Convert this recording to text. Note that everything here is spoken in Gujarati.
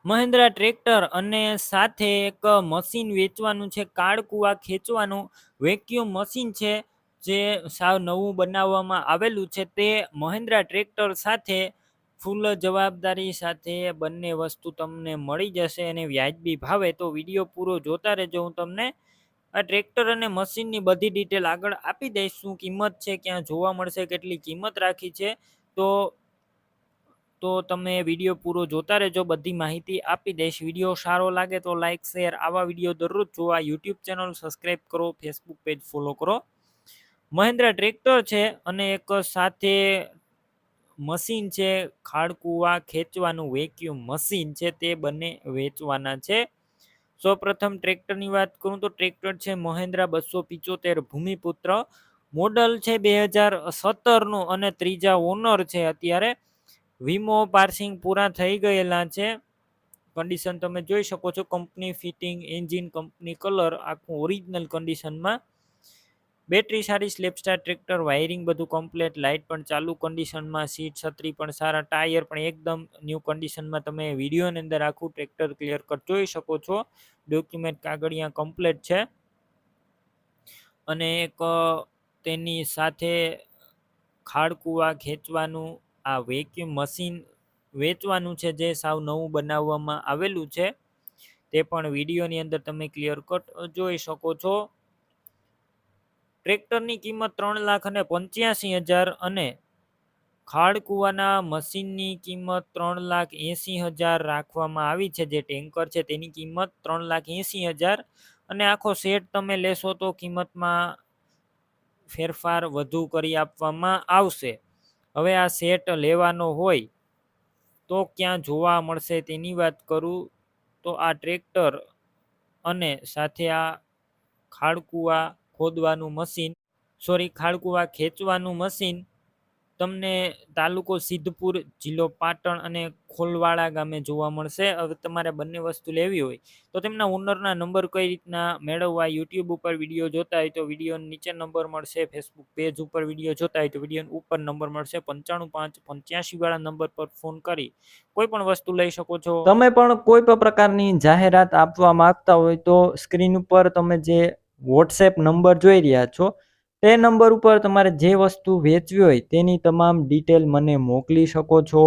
મહિન્દ્રા ટ્રેક્ટર અને સાથે એક મશીન વેચવાનું છે, કાળકુવા ખેંચવાનું વેક્યુમ મશીન છે, જે સાવ નવું બનાવવામાં આવેલું છે. તે મહિન્દ્રા ટ્રેક્ટર સાથે ફૂલ જવાબદારી સાથે બંને વસ્તુ તમને મળી જશે અને વ્યાજબી ભાવે. તો વિડીયો પૂરો જોતા રહેજો. હું તમને આ ટ્રેક્ટર અને મશીનની બધી ડિટેલ આગળ આપી દઈશ. શું કિંમત છે, ક્યાં જોવા મળશે, કેટલી કિંમત રાખી છે, તો તમે વિડીયો પૂરો જોતા રહેજો. બધી માહિતી આપી દઈશ. વિડીયો સારો લાગે તો લાઇક શેર. આવા વિડીયો દરરોજ જોવા યુટ્યુબ ચેનલ સબસ્ક્રાઈબ કરો, ફેસબુક પેજ ફોલો કરો. મહિન્દ્રા ટ્રેક્ટર છે અને એક સાથે મશીન છે, ખાડકુવા ખેંચવાનું વેક્યુમ મશીન છે, તે બંને વેચવાના છે. સૌપ્રથમ ટ્રેક્ટરની વાત કરું તો ટ્રેક્ટર છે મહિન્દ્રા 275 ભૂમિપુત્ર. મોડલ છે 2017નું અને ત્રીજા ઓનર છે. અત્યારે વીમો પાર્સિંગ પૂરા થઈ ગયેલા છે. કન્ડિશન તમે જોઈ શકો છો. Company fitting, engine company colour, આખું ઓરિજિનલ કન્ડિશનમાં. બેટરી સારી, સ્લેપસ્ટાર ટ્રેક્ટર, વાયરિંગ બધું કમ્પ્લેટ, લાઇટ પણ ચાલુ કન્ડિશનમાં, સીટ છત્રી પણ સારા, ટાયર પણ એકદમ ન્યૂ કન્ડિશનમાં. તમે વિડીયોની અંદર આખું ટ્રેક્ટર ક્લિયર કટ જોઈ શકો છો. ડોક્યુમેન્ટ કાગળિયા કમ્પ્લેટ છે. અને એક તેની સાથે ખાડકુવા ખેંચવાનું આ વેક્યુમ મશીન વેચવાનું છે, જે સાવ નવું બનાવવામાં આવેલું છે. તે પણ વિડીયોની અંદર તમે ક્લિયર કટ જોઈ શકો છો. ટ્રેક્ટરની કિંમત 3,85,000 અને ખાડકુવાના મશીનની કિંમત 3,80,000 રાખવામાં આવી છે. જે ટેન્કર છે તેની કિંમત 3,80,000 અને આખો સેટ તમે લેશો તો કિંમતમાં ફેરફાર વધુ કરી આપવામાં આવશે. હવે આ સેટ લેવાનો હોય તો ક્યાં જોવા મળશે તેની વાત કરું તો આ ટ્રેક્ટર અને સાથે આ ખાડકુવા ખોદવાનું મશીન, ખાડકુવા ખેંચવાનું મશીન તમને તાલુકો સિદ્ધપુર, જિલ્લો પાટણ અને ખોલવાડા ગામે જોવા મળશે. હવે તમારે બંને વસ્તુ લેવી હોય તો તેમના ઓનરના નંબર કઈ રીતના મેળવવા, યુટ્યુબ ઉપર વિડીયો જોતા હોય તો વિડીયો નીચે નંબર મળશે, ફેસબુક પેજ ઉપર વિડીયો જોતા હોય તો વિડીયો ઉપર નંબર મળશે. 95 5 85 વાળા નંબર પર ફોન કરી કોઈ પણ વસ્તુ લઈ શકો છો. તમે પણ કોઈ પણ પ્રકારની જાહેરાત આપવા માંગતા હોય તો સ્ક્રીન ઉપર તમે જે વોટ્સએપ નંબર જોઈ રહ્યા છો તે નંબર ઉપર તમારે જે વસ્તુ વેચવી હોય તેની તમામ ડિટેલ મને મોકલી શકો છો.